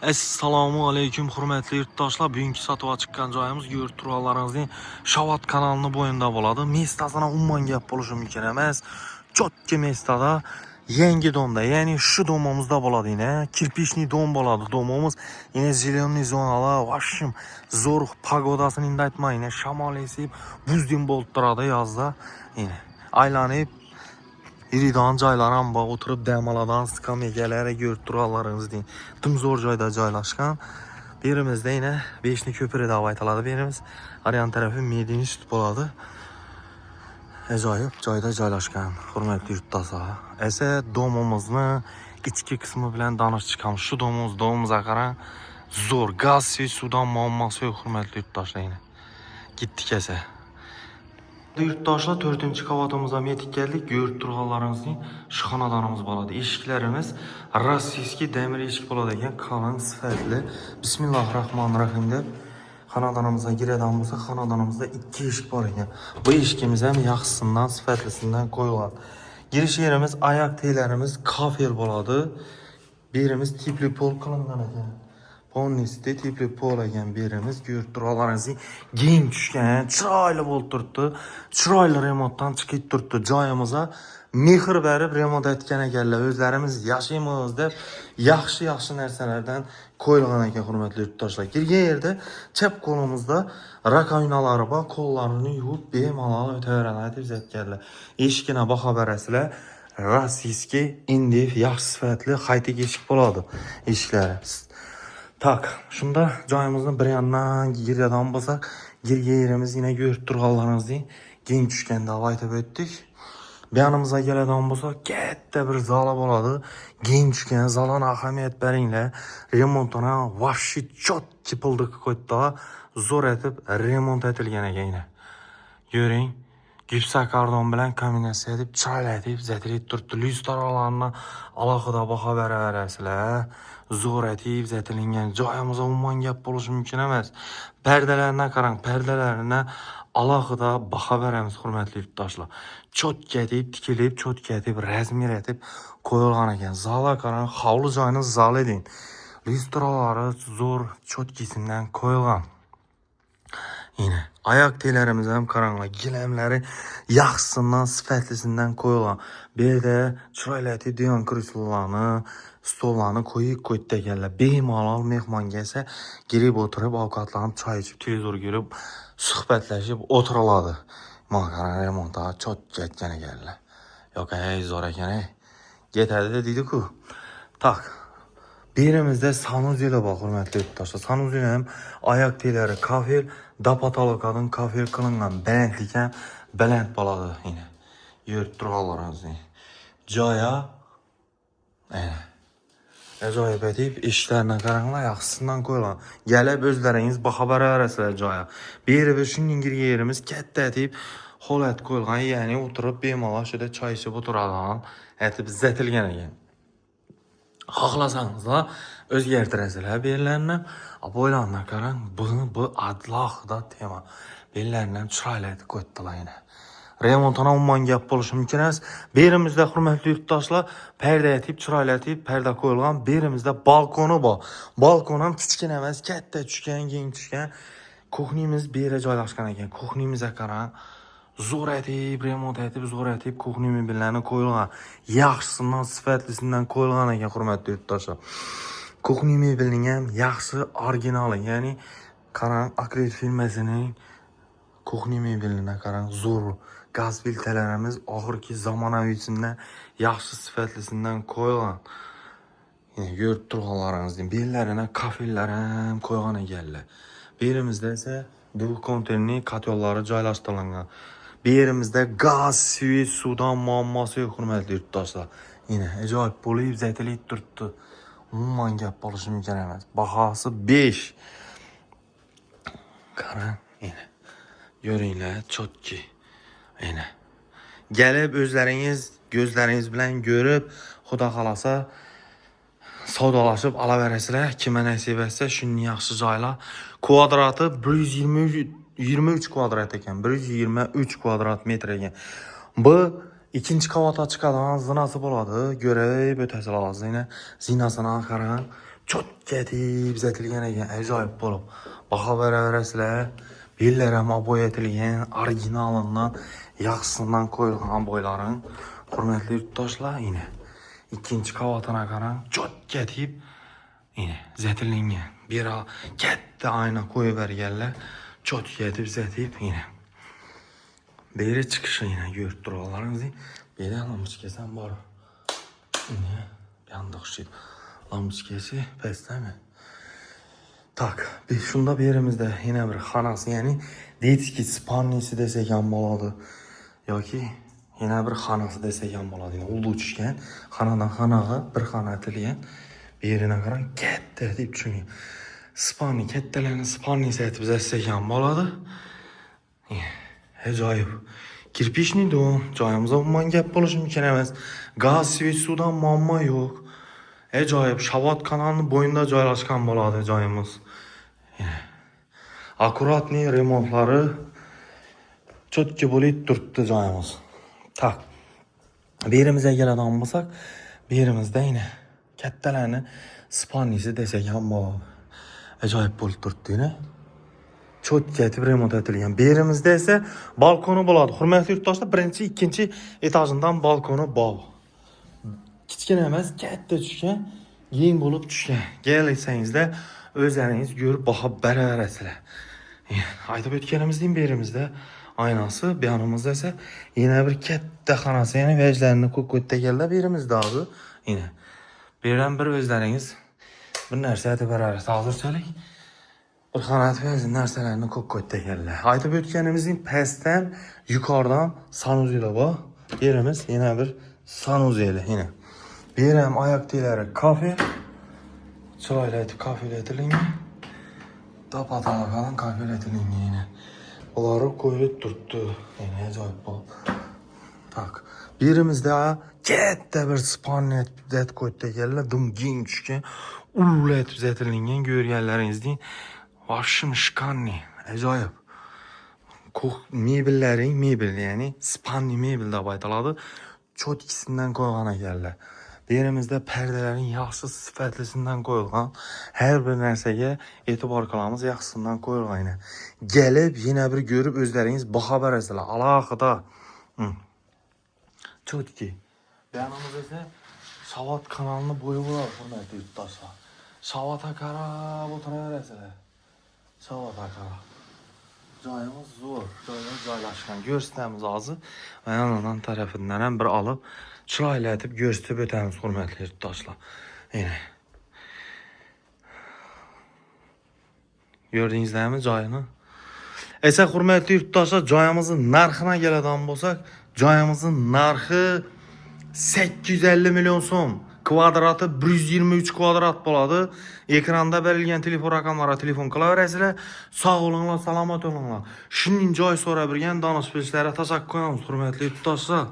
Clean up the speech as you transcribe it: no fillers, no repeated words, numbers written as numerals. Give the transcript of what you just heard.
Assalomu alaykum hurmatli yurtdoshlar. Bugungi sotuvga chiqqan joyimiz yurt turalaringizning Shavot kanalini bo'yinda bo'ladi. Mestasini umuman gap bo'lishi mumkin emas. Chotki mestada yangi domda, ya'ni shu domimizda bo'ladi yana. Kirpishni dom bo'ladi. Domimiz yana zelenyy zonalar, vashim zo'r pagodasini endi aytmayman. Shamol esib, buzdin bo'lib turadi yozda. Yana aylanib iridan joylar ham bor, o'tirib dam oladigan skameykalar yurt turalaringizning tim zo'r joyda joylashgan. Berimizda yana 5 ni ko'piri deb aytiladi. Berimiz Aryan tarafı Medin sut bo'ladi. Ajoyib joyda joylashgan. Hurmatli yurtdoshlar. Esa domimizni ichki qismi bilan tanishib chiqamiz. Shu domimizga qarang. Zo'r gaz suvdan muammosi yo'q hurmatli yurtdoshlar. Gitdik esa. Yurtdoshlar 4-qavatimizga yetib keldik. Yurt turganlaringizning shu xonadonimiz bo'ladi. Eshiklarimiz rossiyskiy demir eshik bo'ladi ekan, qalin, sifatli. Bismillahirrohmanirrohim deb xonadonimizga giradigan bo'lsa, xonadonimizda 2 eshik bor ekan. Bu eshikimiz ham yaxshisidan, sifatlisidan qo'yilgan. Girish yerimiz, oyoq teylarimiz kafel bo'ladi. Berimiz tipli pol qilingan ekan. Polnisda tipli pol ekan berimiz. Yurt turalaringizning keng tushgan, chiroyli bo'lib turibdi. Chiroyli remontdan chiqib turibdi. Joyimizga mehr berib remont etgan ekanlar. O'zlarimiz yashaymiz deb yaxshi narsalardan qo'yilgan ekan hurmatli yurtdoshlar. Kirgan yerda chap qo'limizda rakovinalari bor, qo'llarini yuvib bemalol o'taveradi deb aytganlar. Eshikini baho berasizlar. Rossiyskiy indif yaxshi sifatli qayta eshik bo'ladi eshiklari. Tak, shunda joyimizni bir yandan giradigan bo'lsak, girgan yerimiz yine yurt turganlaringizning keng tushganda aytib o'tdik. Bu yanimizga keladigan bo'lsak, katta bir zala bo'ladi. Keng tushgan zalani ahamiyat beringlar. Remontini vashshi chotki puldik qo'ydi. Zo'r etib remont etilgan ekan. Ko'ring, gipsokardon bilan kombinatsiya deb chiroyli zatilib turibdi. Lyustralarni alohida baho beraverasizlar. Zo'r etib zatilingan joyimizga umuman gap bo'lishi mumkin emas. Perdelarni qarang, perdalarini alohida baho beramiz hurmatli yurtdoshlar. Chotki etib tikilib, chotki etib razmer etib qo'yilgan ekan. Zalga qarang, hovli joyini zal eding. Lyustralari zo'r chotkisidan qo'yilgan. Yine ayak teylerimiz ham qaranglar, gilamlari yaxshisidan, sifatlisidan qo'yilgan. Bu yerda chiroyli etib diyon krislolarni, stollarni qo'yib qo'ydi ekanlar. Bemalol mehmonga esa girib o'tirib, ovqatlanib, choy ichib, televizor ko'rib, suhbatlashib o'tiriladi. Mana qarang, remontga chot ketgan ekanlar. Yo'q, zo'r ekan, Ketadi deydi-ku. Tak. Berimizda sanuzeli bor hurmatli yurtdoshlar. Sanuzeli ham oyoq teylari kafel, dapataloqadan kafel qilingan balandlik ham baland bo'ladi yine. Yurt turganlaringizning joya ajoyib etib eshiklarni qaranglar, yaxshisidan qo'yilgan. Kelib o'zlaringiz baho beraverasizlar joya. Berib shunday girgan yerimiz katta etib holat qo'yilgan, ya'ni o'tirib bemalol shunda choy ichib o'tiradigan etib zatilgan ekan. Xohlasangizlar o'zgartirasizlar bellarni. Bo'ylarni qarang, bu adlohida tema. Bellarni ham chiroyli etib qo'ydilar yana. Remontini umuman gap bo'lishi mumkin emas. Berimizda hurmatli yurtdoshlar, parda etib, chiroyli etib parda qo'yilgan. Berimizda balkoni bor. Balkon ham kichkina emas, katta tushgan, keng tushgan. Kuxnimiz bu yerga joylashgan ekan. Kuxnimizga qarang. Zo'r etib, remont etib, zo'r etib kuxni mebellarni qo'yilgan. Yaxshisidan, sifatlisidan qo'yilgan ekan hurmatli yurtdoshlar. Kuxni mebelining ham yaxshi originali, ya'ni qarang, akril firmasining kuxni mebelini qarang, zo'r gaz filtrlarimiz oxirgi zamonaviysidan yaxshi sifatlisidan qo'yilgan. Yine yurt turganlaringizning bellarini, kafellari ham qo'ygan ekanlar. Bu yerimizda esa bu konteynerning katyollari joylashtirilgan. Bu yerimizda gaz, suvdan muammosi yo'q hurmatli yurtdoshlar. Yine ajoyib bo'lib zatilib turibdi. Umuman gap bo'lishi mumkin emas. Bahosi 5. Qarang, yine. Ko'ringlar, chotki. Yine. Gelib o'zlaringiz ko'zlaringiz bilan ko'rib, xudo xolasa savdolashib olaverasizlar. Kimga nasib etsa, shunday yaxshi joylar. Kvadrati 123 kvadrat ekan. 123 kvadrat metr ekan. Bu ikkinchi qavatga chiqadigan zinasi bo'ladi. Ko'rib o'tasizlar hozir. Zinasini qarang. Çok gedib zetilgen ekan, ajoyib bo'lib. Baha verasizlar. Bellərə aboy etilgan, orijinalından, yaxşısından qoyulgan boyların. Hurmatli yurtdoshlar, yine ikkinchi qavatına qarang, çok gedib yine zetilgan. Bir katta ayna qo'yib berganlar. Çok gedib zetib yine. Beri çıkışı yine görüp duralarsınız. Beri lampochkasi bor. Yine yandık şey. Lampochkasi pastda mi? Tak, biz şunda bir yerimizde yine bir xanası, yani deydik ki spannisi desek ham bo'ladi yoki yine bir xanası desek ham bo'ladi. Yani ulu tushgan xanadan xanaga bir xana etilgan. Bir yerine qarang, katta deb tushuning. Spanni kattalarni spannisi etib desek ham bo'ladi. Ajoyib. Kirpishni dom, joyimizda umuman gap bo'lishi mumkin emas. Gaz, svет, suvdan muammo yo'q. Ajoyib, Shabot kanalining bo'yinda joylashgan bo'ladi joyimiz. Akkuratni remontlari cho'tki bo'lib turibdi joyimiz. Tak. Bu yerimizga keladigan bo'lsak, bu yerimizda yine kattalarni spannisi desak ham bo'ladi. Ajoyib bo'lib turibdi yine. Çok getib remont etilgan. Bir yerimizda esa balkoni bo'ladi. Hurmatli yurtdoshlar, birinchi, ikkinchi etajından balkoni bor. Kichkina emas, katta tushgan, keng bo'lib tushgan. Kelsangizlar, o'zlaringiz ko'rib baho beraverasizlar. Aytib o'tganimizdek, bir yerimizda aynası, bir yanımızda esa yine bir katta xonasi, yani vejlarini ko'kko'ttaganlar bir yerimizda abi. Yine birdan bir o'zlaringiz bir narsa aytib berasiz. Hozirchalik bir xonat versin narsalarini ko'kko'ttaganlar. Aytib o'tganimizdek, pastdan yuqoridan sanuzeli bor. Yerimiz yine bir sanuzeli yine. Bir ham oyoq teglari kafe. Chiroyli etib kafeletilgan. Tapatala falan kafeletilgan yine. Ular qo'yilib turibdi. Yine ajoyib bo'lib. Tak. Birimizda katta bir spannet det qo'yilganlar, dum keng tushgan, ullat tuzatilgan ko'rganlaringizdek. Vashim shkanni, ajoyib. Mebellaring mebel, yani spanni mebel deb aytiladi. Cho'tkisidan qo'ygan ekanlar. Bu yerimizda perdelerin yaxshi sifatlisinden qo'yilgan. Her bir narsaga e'tibor qilamiz, yaxshisidan qo'yilgan yine. Gelib yine bir görüp o'zlaringiz baho berasizlar. Alohida. Chotki. Yanımızda esa Shabot kanalini bo'yi bor, hurmatli yurtdoshlar. Shabotga qarab o'tiraverasizlar. Shabotga qarab. Joyimiz zo'r, joyimiz joylashgan. Ko'rsatamiz hozir. Va yondan tarafidan ham bir olib, chiroylatib ko'rsatib o'tamiz, hurmatli yurtdoshlar. Yine. Gördingizlarmi joyini? Esa hurmatli yurtdoshlar, joyimizning narxina keladigan bo'lsak, joyimizning narxi 850 milyon so'm. Kvadratı 123 kvadrat bo'ladi. Ekranda berilgan telefon raqamlariga telefon qilaverasizlar. Sog' bo'linglar, salomat bo'linglar. Shuning joy so'rab birgan donishpechlarga tashakkur qilamiz, hurmatli yurtdoshlar.